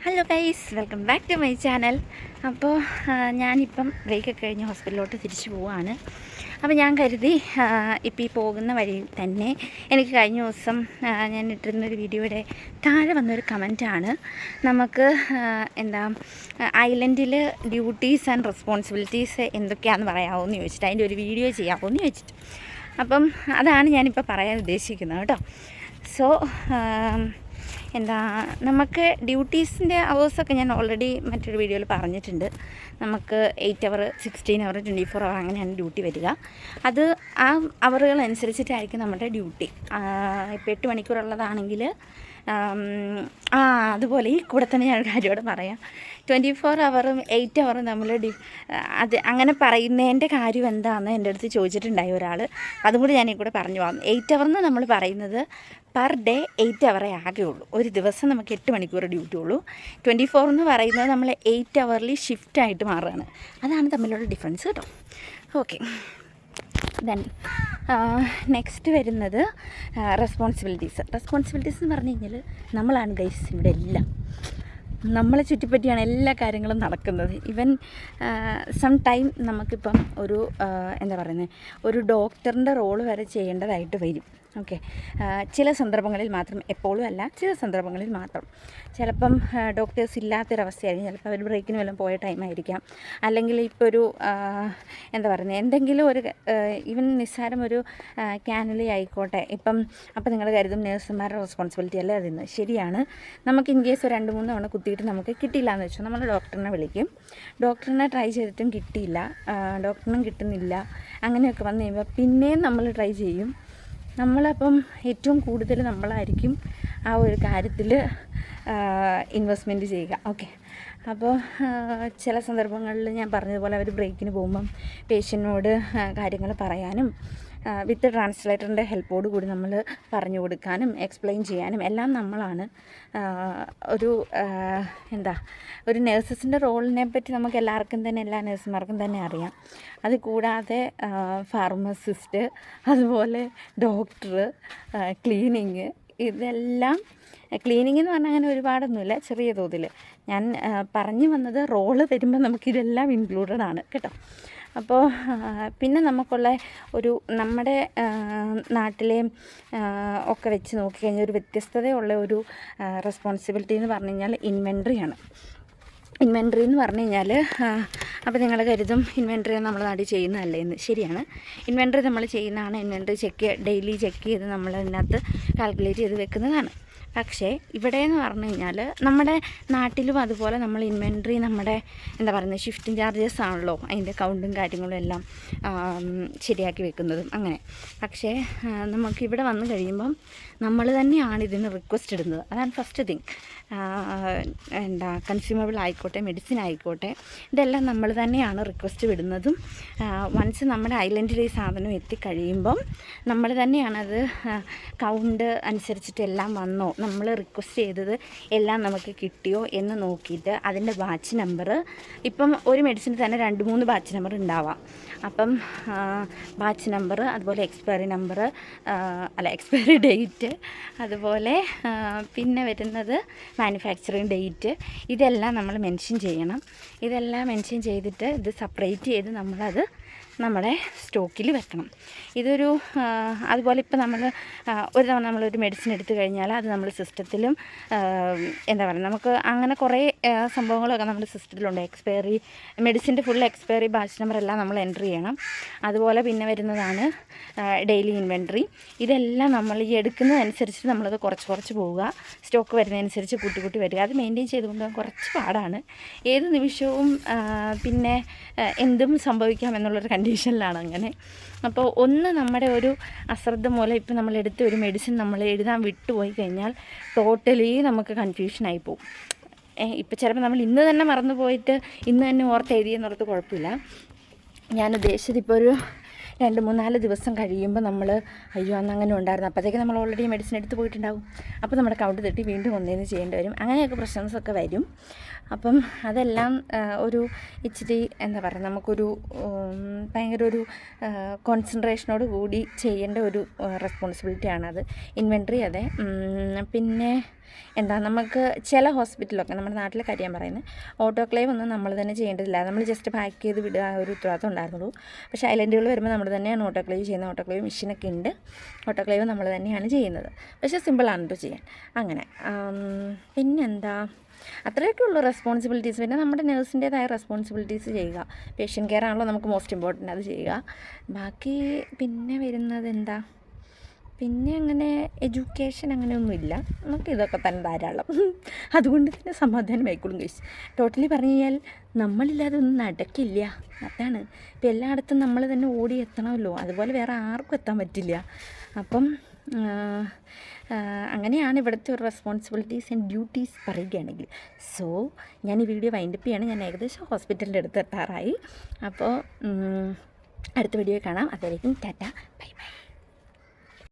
Hello guys, welcome back to my channel. അപ്പോൾ ഞാനിപ്പം ബ്രേക്കൊക്കെ കഴിഞ്ഞ് ഹോസ്പിറ്റലിലോട്ട് തിരിച്ചു പോവുകയാണ്. അപ്പോൾ ഞാൻ കരുതി ഇപ്പോൾ ഈ പോകുന്ന വഴിയിൽ തന്നെ എനിക്ക് കഴിഞ്ഞ ദിവസം ഞാൻ ഇട്ടിരുന്നൊരു വീഡിയോയുടെ താഴെ വന്നൊരു കമൻറ്റാണ്, നമുക്ക് ഐലൻഡിൽ ഡ്യൂട്ടീസ് ആൻഡ് റെസ്പോൺസിബിലിറ്റീസ് എന്തൊക്കെയാണെന്ന് പറയാമോ എന്ന് ചോദിച്ചിട്ട് അതിൻ്റെ ഒരു വീഡിയോ ചെയ്യാമോ എന്ന് ചോദിച്ചിട്ട്. അപ്പം അതാണ് ഞാനിപ്പോൾ പറയാൻ ഉദ്ദേശിക്കുന്നത് കേട്ടോ. സോ നമുക്ക് ഡ്യൂട്ടീസിൻ്റെ അവേഴ്സൊക്കെ ഞാൻ ഓൾറെഡി മറ്റൊരു വീഡിയോയിൽ പറഞ്ഞിട്ടുണ്ട്. നമുക്ക് 8 അവർ, 16 അവർ, 24 അവർ അങ്ങനെയാണ് ഡ്യൂട്ടി വരിക. അത് ആ അവറുകൾ അനുസരിച്ചിട്ടായിരിക്കും നമ്മുടെ ഡ്യൂട്ടി. ഇപ്പോൾ 8 മണിക്കൂറുള്ളതാണെങ്കിൽ അതുപോലെ ഈ കൂടെ തന്നെ ഞാനൊരു കാര്യമോട് പറയാം. 24 അവറും 8 അവറും നമ്മൾ അത് അങ്ങനെ പറയുന്നതിൻ്റെ കാര്യം എന്താണെന്ന് എൻ്റെ അടുത്ത് ചോദിച്ചിട്ടുണ്ടായി ഒരാൾ. അതും കൂടി ഞാൻ ഈ കൂടെ പറഞ്ഞു പോകാം. 8 അവർ എന്ന് നമ്മൾ പറയുന്നത് പെർ ഡേ 8 അവറേ ആകെയുള്ളൂ. ഒരു ദിവസം നമുക്ക് 8 മണിക്കൂർ ഡ്യൂട്ടി ഉള്ളൂ. 24 എന്ന് പറയുന്നത് നമ്മൾ 8 അവർലി ഷിഫ്റ്റായിട്ട് മാറുകയാണ്. അതാണ് തമ്മിലുള്ള ഡിഫറൻസ് കേട്ടോ. ഓക്കെ, ദെൻ നെക്സ്റ്റ് വരുന്നത് റെസ്പോൺസിബിലിറ്റീസ് എന്ന് പറഞ്ഞു കഴിഞ്ഞാൽ നമ്മളാണ് ഗൈസ് ഇവിടെ എല്ലാം. നമ്മളെ ചുറ്റിപ്പറ്റിയാണ് എല്ലാ കാര്യങ്ങളും നടക്കുന്നത്. ഈവൻ സം ടൈം നമുക്കിപ്പം ഒരു ഡോക്ടറിൻ്റെ റോള് വരെ ചെയ്യേണ്ടതായിട്ട് വരും. ഓക്കെ, ചില സന്ദർഭങ്ങളിൽ മാത്രം, എപ്പോഴും അല്ല, ചില സന്ദർഭങ്ങളിൽ മാത്രം. ചിലപ്പം ഡോക്ടേഴ്സ് ഇല്ലാത്തൊരവസ്ഥയായിരിക്കും. ചിലപ്പോൾ അവർ ബ്രേക്കിന് വല്ലതും പോയ ടൈമായിരിക്കാം. അല്ലെങ്കിൽ ഇപ്പോൾ ഒരു എന്തെങ്കിലും ഒരു ഈവൻ നിസ്സാരം ഒരു ക്യാനുലി ആയിക്കോട്ടെ. അപ്പം നിങ്ങൾ കരുതും നേഴ്സുമാരുടെ റെസ്പോൺസിബിലിറ്റി അല്ലേ അതെന്ന്. ശരിയാണ്. നമുക്ക് ഇൻ കേസ് 2-3 തവണ കുത്തിയിട്ട് നമുക്ക് കിട്ടിയില്ല എന്ന് വെച്ചാൽ നമ്മൾ ഡോക്ടറിനെ വിളിക്കും. ഡോക്ടറിനെ ട്രൈ ചെയ്തിട്ടും കിട്ടിയില്ല, ഡോക്ടറിനും കിട്ടുന്നില്ല, അങ്ങനെയൊക്കെ വന്നു കഴിയുമ്പോൾ പിന്നെയും നമ്മൾ ട്രൈ ചെയ്യും. നമ്മളപ്പം ഏറ്റവും കൂടുതൽ നമ്മളായിരിക്കും ആ ഒരു കാര്യത്തിൽ ഇൻവെസ്റ്റ്മെൻറ്റ് ചെയ്യുക. ഓക്കെ, അപ്പോൾ ചില സന്ദർഭങ്ങളിൽ ഞാൻ പറഞ്ഞതുപോലെ അവർ ബ്രേക്കിന് പോകുമ്പം പേഷ്യൻറ്റിനോട് കാര്യങ്ങൾ പറയാനും വിത്ത് ട്രാൻസ്ലേറ്ററിൻ്റെ ഹെൽപ്പോട് കൂടി നമ്മൾ പറഞ്ഞു കൊടുക്കാനും എക്സ്പ്ലെയിൻ ചെയ്യാനും എല്ലാം നമ്മളാണ്. ഒരു നേഴ്സസിൻ്റെ റോളിനെ പറ്റി നമുക്ക് എല്ലാവർക്കും തന്നെ, എല്ലാ നേഴ്സുമാർക്കും തന്നെ അറിയാം. അത് കൂടാതെ ഫാർമസിസ്റ്റ്, അതുപോലെ ഡോക്ടർ, ക്ലീനിങ്, ഇതെല്ലാം. ക്ലീനിങ് എന്ന് പറഞ്ഞാൽ അങ്ങനെ ഒരുപാടൊന്നുമില്ല, ചെറിയ തോതിൽ. ഞാൻ പറഞ്ഞു വന്നത് റോള് വരുമ്പോൾ നമുക്കിതെല്ലാം ഇൻക്ലൂഡഡ് ആണ് കേട്ടോ. അപ്പോൾ പിന്നെ നമുക്കുള്ള നമ്മുടെ നാട്ടിലെ ഒക്കെ വെച്ച് നോക്കിക്കഴിഞ്ഞാൽ ഒരു വ്യത്യസ്തതയുള്ള ഒരു റെസ്പോൺസിബിലിറ്റി എന്ന് പറഞ്ഞു കഴിഞ്ഞാൽ ഇൻവെൻട്രിയാണ്. ഇൻവെൻട്രി എന്ന് പറഞ്ഞു കഴിഞ്ഞാൽ അപ്പോൾ നിങ്ങൾ കരുതും ഇൻവെൻട്രി നമ്മുടെ നാട്ടിൽ ചെയ്യുന്നതല്ലേ എന്ന്. ശരിയാണ്, ഇൻവെൻട്രി നമ്മൾ ചെയ്യുന്നതാണ്. ഇൻവെൻട്രി ഡെയിലി ചെക്ക് ചെയ്ത് നമ്മൾ അതിനകത്ത് കാൽക്കുലേറ്റ് ചെയ്ത് വെക്കുന്നതാണ്. പക്ഷേ ഇവിടെ എന്ന് പറഞ്ഞു കഴിഞ്ഞാൽ നമ്മുടെ നാട്ടിലും അതുപോലെ നമ്മൾ ഇൻവെൻട്രി നമ്മുടെ ഷിഫ്റ്റിംഗ് ചാർജസ് ആണല്ലോ അതിൻ്റെ കൗണ്ടും കാര്യങ്ങളും എല്ലാം ശരിയാക്കി വെക്കുന്നതും അങ്ങനെ. പക്ഷേ നമുക്കിവിടെ വന്നു കഴിയുമ്പം നമ്മൾ തന്നെയാണ് ഇതിന് റിക്വസ്റ്റ് ഇടുന്നത്. അതാണ് ഫസ്റ്റ് തിങ്. കൺസ്യൂമബിൾ ആയിക്കോട്ടെ, മെഡിസിൻ ആയിക്കോട്ടെ, ഇതെല്ലാം നമ്മൾ തന്നെയാണ് റിക്വസ്റ്റ് വിടുന്നതും. വൺസ് നമ്മുടെ ഐലൻഡിൽ ഈ സാധനം എത്തിക്കഴിയുമ്പം നമ്മൾ തന്നെയാണത് കൗണ്ട് അനുസരിച്ചിട്ട് എല്ലാം വന്നോ, നമ്മൾ റിക്വസ്റ്റ് ചെയ്തത് എല്ലാം നമുക്ക് കിട്ടിയോ എന്ന് നോക്കിയിട്ട് അതിൻ്റെ ബാച്ച് നമ്പർ, ഇപ്പം ഒരു മെഡിസിന് തന്നെ 2-3 ബാച്ച് നമ്പർ ഉണ്ടാവാം. അപ്പം ബാച്ച് നമ്പർ, അതുപോലെ എക്സ്പയറി ഡേറ്റ്, അതുപോലെ പിന്നെ വരുന്നത് മാനുഫാക്ചറിങ് ഡേറ്റ്, ഇതെല്ലാം നമ്മൾ മെൻഷൻ ചെയ്യണം. ഇതെല്ലാം മെൻഷൻ ചെയ്തിട്ട് ഇത് സെപ്പറേറ്റ് ചെയ്ത് നമ്മളത് നമ്മുടെ സ്റ്റോക്കിൽ വെക്കണം. അതുപോലെ ഇപ്പോൾ ഒരു തവണ നമ്മളൊരു മെഡിസിൻ എടുത്തു കഴിഞ്ഞാൽ അത് നമ്മൾ സിസ്റ്റത്തിലും നമുക്ക് അങ്ങനെ കുറേ സംഭവങ്ങളൊക്കെ നമ്മുടെ സിസ്റ്റത്തിലുണ്ട്. മെഡിസിൻ്റെ ഫുൾ എക്സ്പയറി ബാച്ച് നമ്പർ എല്ലാം നമ്മൾ എൻട്രി ചെയ്യണം. അതുപോലെ പിന്നെ വരുന്നതാണ് ഡെയിലി ഇൻവെൻട്രി. ഇതെല്ലാം നമ്മൾ ഈ എടുക്കുന്നതനുസരിച്ച് നമ്മളത് കുറച്ച് പോവുക. സ്റ്റോക്ക് വരുന്നതനുസരിച്ച് കൂട്ടി വരിക. അത് മെയിൻറ്റെയിൻ ചെയ്തുകൊണ്ട് കുറച്ച് പാടാണ്. ഏത് നിമിഷവും പിന്നെ എന്തും സംഭവിക്കാം എന്നുള്ളൊരു കണ്ടീഷനിലാണ് അങ്ങനെ. അപ്പോൾ നമ്മുടെ ഒരു അശ്രദ്ധ മൂലം ഇപ്പം നമ്മളെടുത്ത ഒരു മെഡിസിൻ നമ്മൾ എഴുതാൻ വിട്ടുപോയി കഴിഞ്ഞാൽ ടോട്ടലി നമുക്ക് കൺഫ്യൂഷനായി പോകും. ഇപ്പം ചിലപ്പോൾ നമ്മൾ ഇന്ന് തന്നെ മറന്നു പോയിട്ട് ഇന്ന് തന്നെ ഓർത്ത് എഴുതിയെന്നുള്ളത് കുഴപ്പമില്ല. ഞാൻ ഉദ്ദേശിച്ചത് ഇപ്പോൾ ഒരു 2-3-4 ദിവസം കഴിയുമ്പോൾ നമ്മൾ അയ്യോ അന്ന് അങ്ങനെ ഉണ്ടായിരുന്നു, അപ്പോഴത്തേക്ക് നമ്മൾ ഓൾറെഡി മെഡിസിൻ എടുത്ത് പോയിട്ടുണ്ടാകും. അപ്പോൾ നമ്മുടെ കൗണ്ട് തെറ്റി വീണ്ടും ഒന്നേന്ന് ചെയ്യേണ്ടി വരും. അങ്ങനെയൊക്കെ പ്രശ്നങ്ങളൊക്കെ വരും. അപ്പം അതെല്ലാം ഒരു ഇച്ചിരി നമുക്കൊരു ഭയങ്കര ഒരു കോൺസെൻട്രേഷനോട് കൂടി ചെയ്യേണ്ട ഒരു റെസ്പോൺസിബിലിറ്റിയാണത്. ഇൻവെൻട്രി അതെ. പിന്നെ എന്താ നമുക്ക് ചില ഹോസ്പിറ്റലൊക്കെ നമ്മുടെ നാട്ടിലെ കാര്യം ഞാൻ പറയുന്നത്, ഓട്ടോക്ലേവ് ഒന്നും നമ്മൾ തന്നെ ചെയ്യേണ്ടതില്ല. നമ്മൾ ജസ്റ്റ് പാക്ക് ചെയ്ത് വിടുക ഒരു ഉത്തരവാദിത്വം ഉണ്ടായിരുന്നുള്ളൂ. പക്ഷേ ഐലൻഡുകൾ വരുമ്പോൾ നമ്മൾ തന്നെയാണ് ഓട്ടോക്ലേവ് ചെയ്യുന്നത്. ഓട്ടോക്ലേവ് മെഷീനൊക്കെ ഉണ്ട്. ഓട്ടോക്ലേവ് നമ്മൾ തന്നെയാണ് ചെയ്യുന്നത്. പക്ഷേ സിമ്പിളാണ് കേട്ടോ ചെയ്യാൻ. അങ്ങനെ പിന്നെന്താ, അത്രയൊക്കെ ഉള്ളൂ റെസ്പോൺസിബിലിറ്റീസ്. പിന്നെ നമ്മുടെ നേഴ്സിൻ്റേതായ റെസ്പോൺസിബിലിറ്റീസ് ചെയ്യുക. പേഷ്യൻ്റ് കെയർ ആണല്ലോ നമുക്ക് മോസ്റ്റ് ഇമ്പോർട്ടൻ്റ്, അത് ചെയ്യുക. ബാക്കി പിന്നെ വരുന്നത് എന്താ, പിന്നെ അങ്ങനെ എഡ്യൂക്കേഷൻ അങ്ങനെയൊന്നുമില്ല. നമുക്ക് ഇതൊക്കെ തന്നെ ധാരാളം. അതുകൊണ്ട് തന്നെ സമാധാനമായിക്കോളും ഗൈസ്. ടോട്ടലി പറഞ്ഞു കഴിഞ്ഞാൽ നമ്മളില്ലാതെ ഒന്നും നടക്കില്ല. അതാണ് ഇപ്പം എല്ലായിടത്തും നമ്മൾ തന്നെ ഓടി എത്തണമല്ലോ. അതുപോലെ വേറെ ആർക്കും എത്താൻ പറ്റില്ല. അപ്പം അങ്ങനെയാണ് ഇവിടുത്തെ ഒരു റെസ്പോൺസിബിലിറ്റീസ് ആൻഡ് ഡ്യൂട്ടീസ് പറയുകയാണെങ്കിൽ. സോ ഞാൻ ഈ വീഡിയോ വൈൻഡപ്പ് ചെയ്യാണ്. ഞാൻ ഏകദേശം ഹോസ്പിറ്റലിൻ്റെ അടുത്ത് എത്താറായി. അപ്പോൾ അടുത്ത വീഡിയോ കാണാം. അതുവരേക്കും ടാറ്റ, ബൈ ബൈ.